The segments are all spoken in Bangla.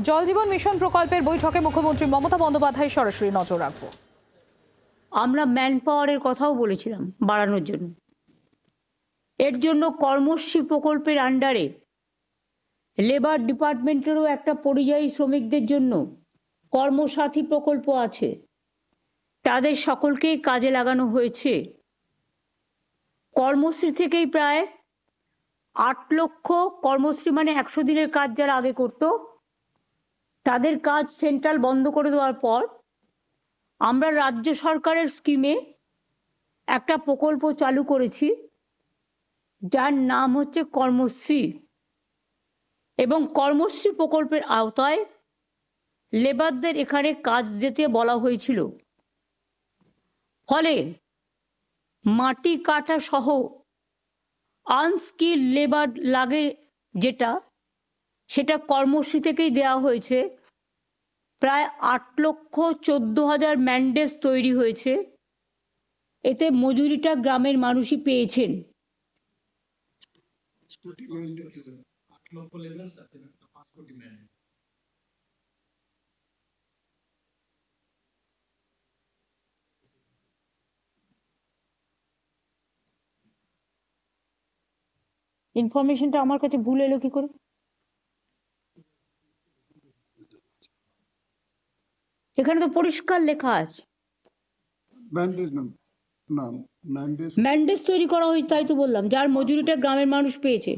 জল জীবন মিশন প্রকল্পের বৈঠকে মুখ্যমন্ত্রী মমতা বন্দ্যোপাধ্যায় সরাসরি নজর রাখবো। আমরা ম্যান পাওয়ারের কথাও বলেছিলাম বাড়ানোর জন্য। এর জন্য কর্মশ্রী প্রকল্পের আন্ডারে লেবার ডিপার্টমেন্টেরও একটা পরিযায়ী শ্রমিকদের জন্য কর্মসাথী প্রকল্প আছে, তাদের সকলকেই কাজে লাগানো হয়েছে। কর্মশ্রী থেকেই প্রায় 8 লক্ষ, কর্মশ্রী মানে 100 দিনের কাজ যারা আগে করত তাদের কাজ সেন্ট্রাল বন্ধ করে দেওয়ার পর আমরা রাজ্য সরকারের স্কিমে একটা প্রকল্প চালু করেছি যার নাম হচ্ছে কর্মশ্রী। এবং কর্মশ্রী প্রকল্পের আওতায় লেবারদের এখানে কাজ দিতে বলা হয়েছিল। ফলে মাটি কাটা সহ আনস্কিল লেবার লাগে যেটা, সেটা কর্মশ্রী থেকেই দেওয়া হয়েছে। প্রায় 8,14,000 ম্যান্ডেজ তৈরি হয়েছে। এতে মজুরিটা গ্রামের মানুষই পেয়েছেন। ইনফরমেশনটা আমার কাছে ভুল এলো কি করে? এখানে তো পরিষ্কার লেখা আছে ম্যান্ডেজ তৈরি করা হয়েছে, তাই তো বললাম, যার মজুরিটা গ্রামের মানুষ পেয়েছে।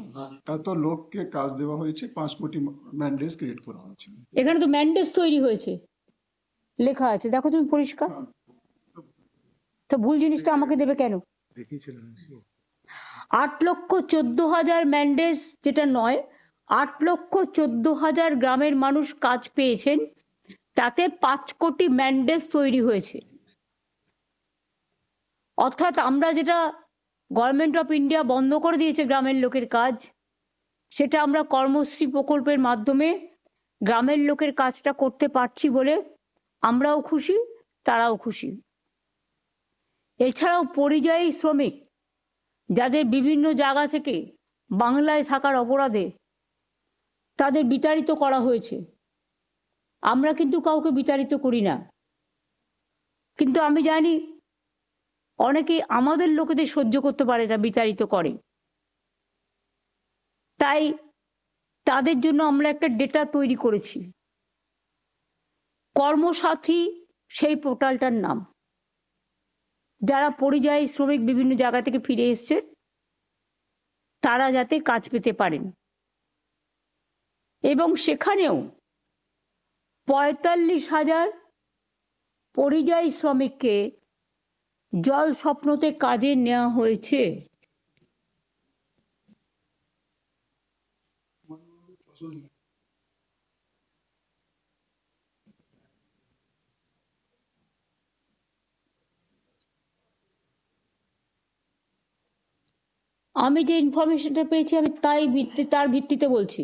এত লোককে কাজ দেওয়া হয়েছে, 5 কোটি ম্যান্ডেজ ক্রিয়েট করা হয়েছে। এখানে তো ম্যান্ডেজ তৈরি হয়েছে লেখা আছে, দেখো তুমি পরিষ্কার। তো ভুল জিনিসটা আমাকে দেবে কেন? 8,14,000 ম্যান্ডেজ যেটা নয়, 8,14,000 গ্রামের মানুষ কাজ পেয়েছেন, তাতে 5 কোটি ম্যান্ডেজ তৈরি হয়েছে। অর্থাৎ আমরা যেটা গভর্নমেন্ট অফ ইন্ডিয়া বন্ধ করে দিয়েছে গ্রামের লোকের কাজ, সেটা আমরা কর্মশ্রী প্রকল্পের মাধ্যমে গ্রামের লোকের কাজটা করতে পারছি বলে আমরাও খুশি, তারাও খুশি। এছাড়াও পরিযায়ী শ্রমিক যাদের বিভিন্ন জায়গা থেকে বাংলায় থাকার অপরাধে তাদের বিতাড়িত করা হয়েছে। আমরা কিন্তু কাউকে বিতাড়িত করি না, কিন্তু আমি জানি অনেকে আমাদের লোকেদের সহ্য করতে পারে না, বিতাড়িত করে। তাই তাদের জন্য আমরা একটা ডেটা তৈরি করেছি, কর্মসাথী সেই পোর্টালটার নাম। যারা পরিযায়ী শ্রমিক বিভিন্ন জায়গা থেকে ফিরে এসছে তারা যাতে কাজ পেতে পারেন। এবং সেখানেও 45,000 পরিযায়ী শ্রমিককে জল স্বপ্নতে কাজে নেওয়া হয়েছে। আমি যে ইনফরমেশনটা পেয়েছি আমি তার ভিত্তিতে বলছি।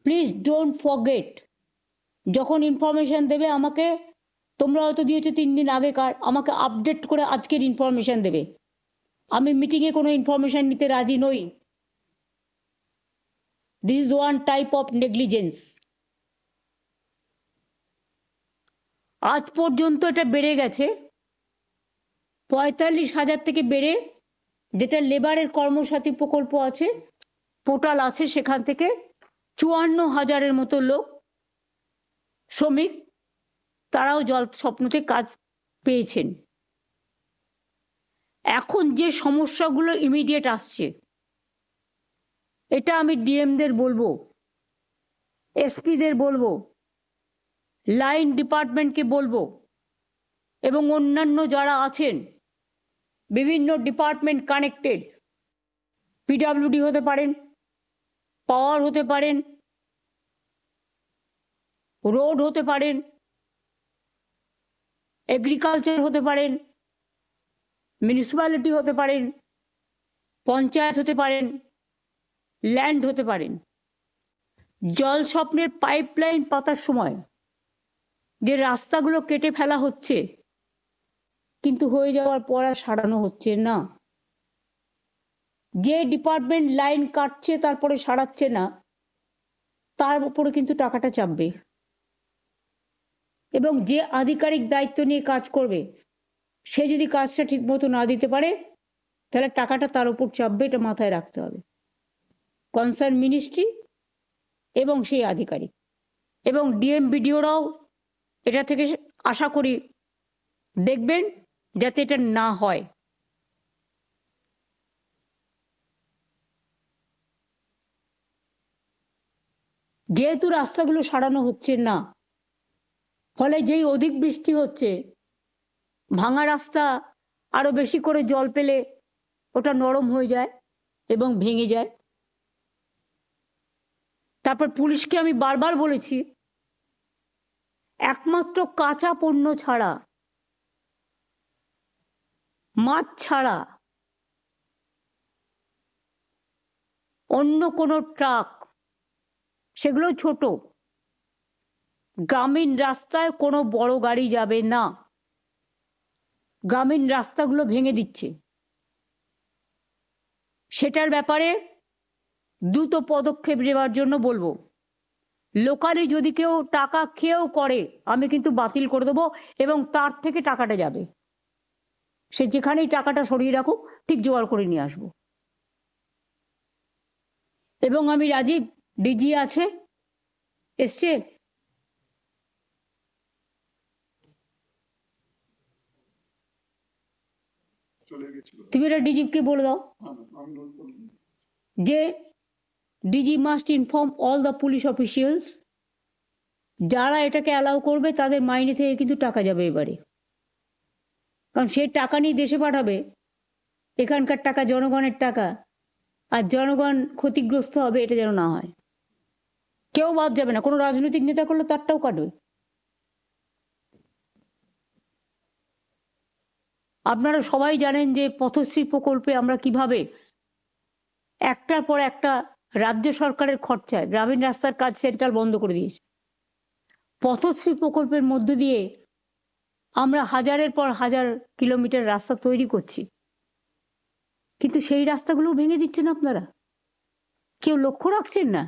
প্লিজ ডোন্ট ফরগেট, যখন ইনফরমেশন দেবে আমাকে, তোমরা হয়তো দিয়েছো 3 দিন আগেকার, আমাকে আপডেট করে আজকের ইনফরমেশন দেবে। আমি মিটিংয়ে কোনো ইনফরমেশন নিতে রাজি নই। This is one type of negligence. আজ পর্যন্ত এটা বেড়ে গেছে 45,000 থেকে বেড়ে, যেটা লেবারের কর্মসাথী প্রকল্প আছে, পোর্টাল আছে, সেখান থেকে 54,000-এর মতো লোক শ্রমিক তারাও জল স্বপ্নতে কাজ পেয়েছেন। এখন যে সমস্যাগুলো ইমিডিয়েট আসছে, এটা আমি ডিএমদের বলবো, এসপিদের বলবো, লাইন ডিপার্টমেন্টকে বলবো, এবং অন্যান্য যারা আছেন বিভিন্ন ডিপার্টমেন্ট কানেক্টেড, পিডব্লিউডি হতে পারেন, পাওয়ার হতে পারেন, রোড হতে পারেন, এগ্রিকালচার হতে পারেন, মিউনিসিপ্যালিটি হতে পারেন, পঞ্চায়েত হতে পারেন, ল্যান্ড হতে পারেন। জল স্বপ্নের পাইপলাইন পাতার সময় যে রাস্তাগুলো কেটে ফেলা হচ্ছে, কিন্তু হয়ে যাওয়ার পর আর সারানো হচ্ছে না। যে ডিপার্টমেন্ট লাইন কাটছে তারপরে সারাচ্ছে না, তার উপরে কিন্তু টাকাটা চাপবে, এবং যে আধিকারিক দায়িত্ব নিয়ে কাজ করবে সে যদি কাজটা ঠিক মতো না দিতে পারে তাহলে টাকাটা তার উপর চাপবে, এটা মাথায় রাখতে হবে। কনসার্ন মিনিস্ট্রি এবং সেই আধিকারিক এবং ডিএম বিডিওরাও এটা থেকে আশা করি দেখবেন যাতে এটা না হয়। যেহেতু রাস্তাগুলো সারানো হচ্ছে না, ফলে যেই অধিক বৃষ্টি হচ্ছে ভাঙা রাস্তা আরো বেশি করে জল পেলে ওটা নরম হয়ে যায় এবং ভেঙে যায়। তারপর পুলিশকে আমি বারবার বলেছি, একমাত্র কাঁচা পণ্য ছাড়া, মাছ ছাড়া অন্য কোনো ট্রাক, সেগুলো ছোট, গ্রামীণ রাস্তায় কোনো বড় গাড়ি যাবে না। গ্রামীণ রাস্তাগুলো ভেঙে দিচ্ছে, সেটার ব্যাপারে দ্রুত পদক্ষেপ নেওয়ার জন্য বলবো। লোকালি যদি কেউ টাকা খেয়েও করে আমি কিন্তু বাতিল করে দেবো এবং তার থেকে টাকাটা যাবে, সে যেখানেই টাকাটা সরিয়ে রাখুক ঠিক জোগাড় করে নিয়ে আসবো। এবং আমি রাজীব, ডিজি আছে, এসছে, চলে গেছিল। তুমি এটা ডিজিকে বলে দাও হ্যাঁ, আমি নোট করলাম। যে DG must inform all the police officials, যারা এটাকে অ্যালাউ করবে তাদের মাইনে থেকে কিন্তু টাকা যাবে এবারে, কারণ সে টাকা নিয়ে দেশে পাঠাবে, এখানকার টাকা জনগণের টাকা, আর জনগণ ক্ষতিগ্রস্ত হবে, এটা যেন না হয়। কেউ বাদ যাবে না, কোনো রাজনৈতিক নেতা করলে তারটাও কাটবে। আপনারা সবাই জানেন যে পথশ্রী প্রকল্পে আমরা কিভাবে একটার পর একটা রাজ্য সরকারের খরচায় গ্রামীণ রাস্তার কাজ সেন্ট্রাল বন্ধ করে দিয়েছে। পথশ্রী প্রকল্পের মধ্য দিয়ে আমরা হাজারের পর হাজার কিলোমিটার রাস্তা তৈরি করছি, কিন্তু সেই রাস্তাগুলো ভেঙে দিচ্ছেন আপনারা, কেউ লক্ষ্য রাখছেন না।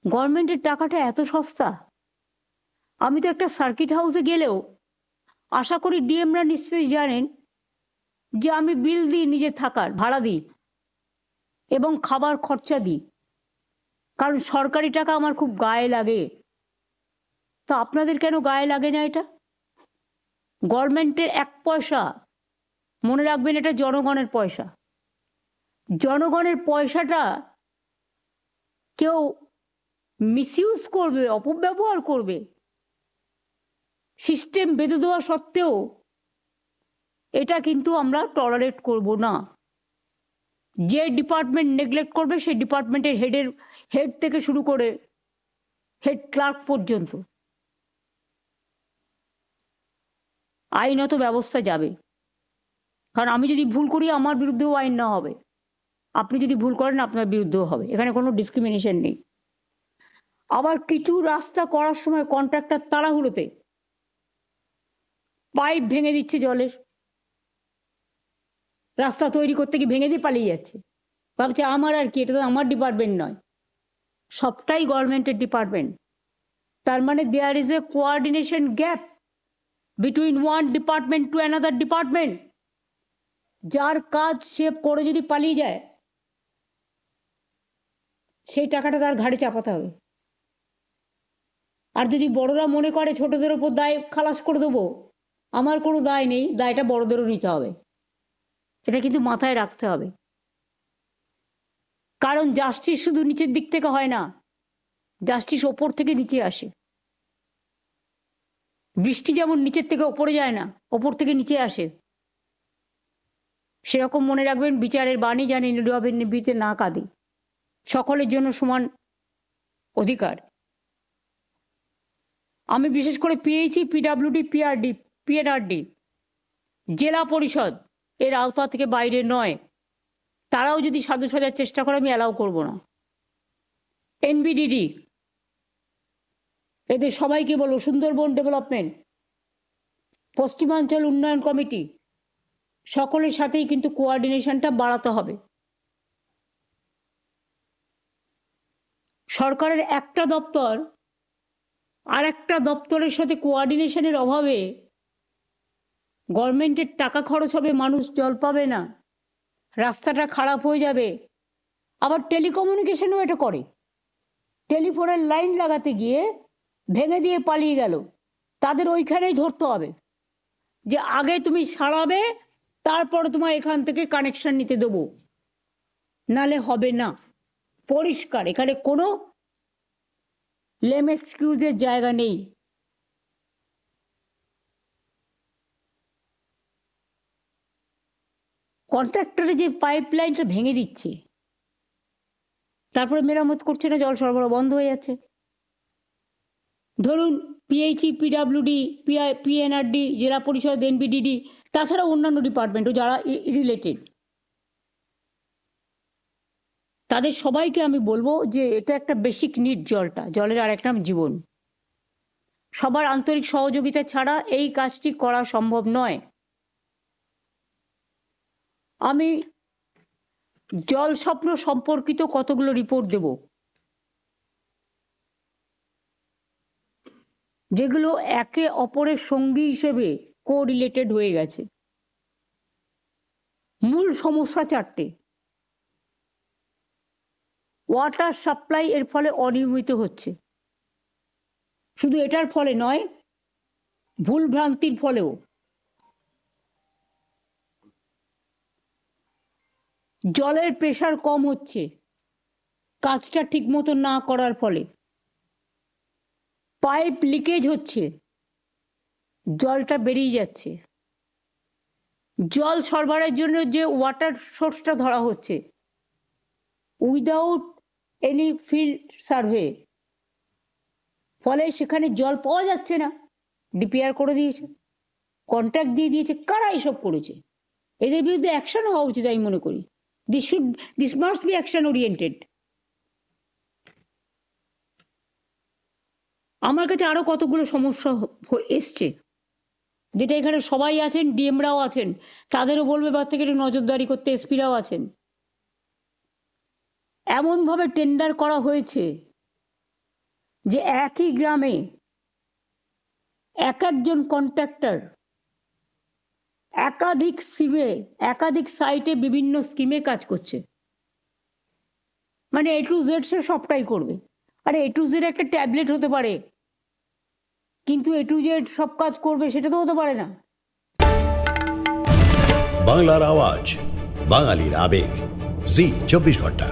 গভর্নমেন্টের টাকাটা এত সস্তা। আমি তো একটা সার্কিট হাউসে গেলেও আশা করি ডিএমরা নিশ্চয়ই জানেন যে আমি বিল দিই, নিজে থাকার ভাড়া দিই এবং খাবার খরচা দিই, কারণ সরকারি টাকা আমার খুব গায়ে লাগে। তো আপনাদের কেন গায়ে লাগে না? এটা গভর্নমেন্টের এক পয়সা, মনে রাখবেন এটা জনগণের পয়সা। জনগণের পয়সাটা কেউ মিসইউজ করবে, অপব্যবহার করবে, সিস্টেম বেঁধে দেওয়া সত্ত্বেও এটা কিন্তু আমরা টলারেট করব না। যে ডিপার্টমেন্ট নেগলেক্ট করবে সেই ডিপার্টমেন্টের হেড থেকে শুরু করে হেড ক্লার্ক পর্যন্ত আইনত ব্যবস্থা যাবে। কারণ আমি যদি ভুল করি আমার বিরুদ্ধেও আইন না হবে, আপনি যদি ভুল করেন আপনার বিরুদ্ধেও হবে, এখানে কোনো ডিসক্রিমিনেশন নেই। আবার কিছু রাস্তা করার সময় কন্ট্রাক্টর তাড়াহুড়োতে পাইপ ভেঙে দিচ্ছে জলের, রাস্তা তৈরি করতে গিয়ে ভেঙে দিয়ে পালিয়ে যাচ্ছে, ভাবছে আমার আর কি, এটা তো আমার ডিপার্টমেন্ট নয়। সবটাই গভর্নমেন্টের ডিপার্টমেন্ট। তার মানে there is a coordination gap between one department to another department. যার কাজ সে করে যদি পালিয়ে যায় সেই টাকাটা তার ঘাড়ে চাপাতে হবে। আর যদি বড়রা মনে করে ছোটদের ওপর দায় খালাস করে দেবো, আমার কোনো দায় নেই, দায়টা বড়দেরও নিতে হবে, এটা কিন্তু মাথায় রাখতে হবে। কারণ জাস্টিস শুধু নিচের দিক থেকে হয় না, জাস্টিস ওপর থেকে নিচে আসে। বৃষ্টি যেমন নিচের থেকে ওপরে যায় না, ওপর থেকে নিচে আসে, সেরকম মনে রাখবেন বিচারের বাণী জানি নির্বিতে না কাঁদে, সকলের জন্য সমান অধিকার। আমি বিশেষ করে পেয়েছি পিডাব্লিউডি, পিএনআরডি, জেলা পরিষদ এর আওতা থেকে বাইরে নয়, তারাও যদি সাধু সাজার চেষ্টা করে আমি অ্যালাউ করব না। এনবিডিডি, এদের সবাইকে বলবো, সুন্দরবন ডেভেলপমেন্ট, পশ্চিমাঞ্চল উন্নয়ন কমিটি, সকলের সাথেই কিন্তু কোঅর্ডিনেশনটা বাড়াতে হবে। সরকারের একটা দপ্তর আর একটা দপ্তরের সাথে কোঅর্ডিনেশনের অভাবে গভর্নমেন্টের টাকা খরচ হবে, মানুষ জল পাবে না, রাস্তাটা খারাপ হয়ে যাবে। আবার টেলিকমিউনিকেশনও এটা করে, টেলিফোনের লাইন লাগাতে গিয়ে ভেঙে দিয়ে পালিয়ে গেল। তাদের ওইখানেই ধরতে হবে যে আগে তুমি সারাবে, তারপরে তোমার এখান থেকে কানেকশন নিতে দেবো, নালে হবে না। পরিষ্কার, এখানে কোনো লেম এক্সকিউজের জায়গা নেই। কন্ট্রাক্টরে যে পাইপ লাইনটা ভেঙে দিচ্ছে, তারপরে মেরামত করছে না, জল সরবরাহ বন্ধ হয়ে যাচ্ছে। ধরুন পিএইচই, পিডাব্লিউডি, পিএনআরডি, জেলা পরিষদ, এনবিডিডি, তাছাড়া অন্যান্য ডিপার্টমেন্টও যারা রিলেটেড, তাদের সবাইকে আমি বলবো যে এটা একটা বেসিক নিড। জলটা, জলের আর এক নাম জীবন। সবার আন্তরিক সহযোগিতা ছাড়া এই কাজটি করা সম্ভব নয়। আমি জল স্বপ্ন সম্পর্কিত কতগুলো রিপোর্ট দেব, যেগুলো একে অপরের সঙ্গী হিসেবে কোরিলেটেড হয়ে গেছে। মূল সমস্যা চারটে। ওয়াটার সাপ্লাই এর ফলে অনিয়মিত হচ্ছে, শুধু এটার ফলে নয়, ভুল ভ্রান্তির ফলেও। জলের প্রেসার কম হচ্ছে কাজটা ঠিক মতো না করার ফলে। পাইপ লিকেজ হচ্ছে, জলটা বেরিয়ে যাচ্ছে। জল সরবরাহের জন্য যে ওয়াটার সোর্সটা ধরা হচ্ছে উইদাউট এনি ফিল্ড সার্ভে, ফলে সেখানে জল পাওয়া যাচ্ছে না। ডিপিআর করে দিয়েছে, কন্ট্রাক্ট দিয়ে দিয়েছে। কারা এসব করেছে? এদের বিরুদ্ধে অ্যাকশন হওয়া উচিত আমি মনে করি। This must be action oriented. আমার কাছে আরো কতগুলো সমস্যা এসছে, যেটা এখানে সবাই আছেন, ডিএমরাও আছেন, তাদেরও বলবে এবার থেকে একটু নজরদারি করতে। এসপিরাও আছেন। এমন ভাবে টেন্ডার করা হয়েছে যে একই গ্রামে এক একজন কন্ট্রাক্টর একাধিক সিমে, একাধিক সাইটে বিভিন্ন স্কিমে কাজ করছে। মানে A to Z সে সবটাই করবে। আরে A to Z একটা ট্যাবলেট হতে পারে, কিন্তু A to Z সব কাজ করবে সেটা তো হতে পারে না। বাংলার আওয়াজ, বাঙালির আবেগ, জি 24 ঘন্টা।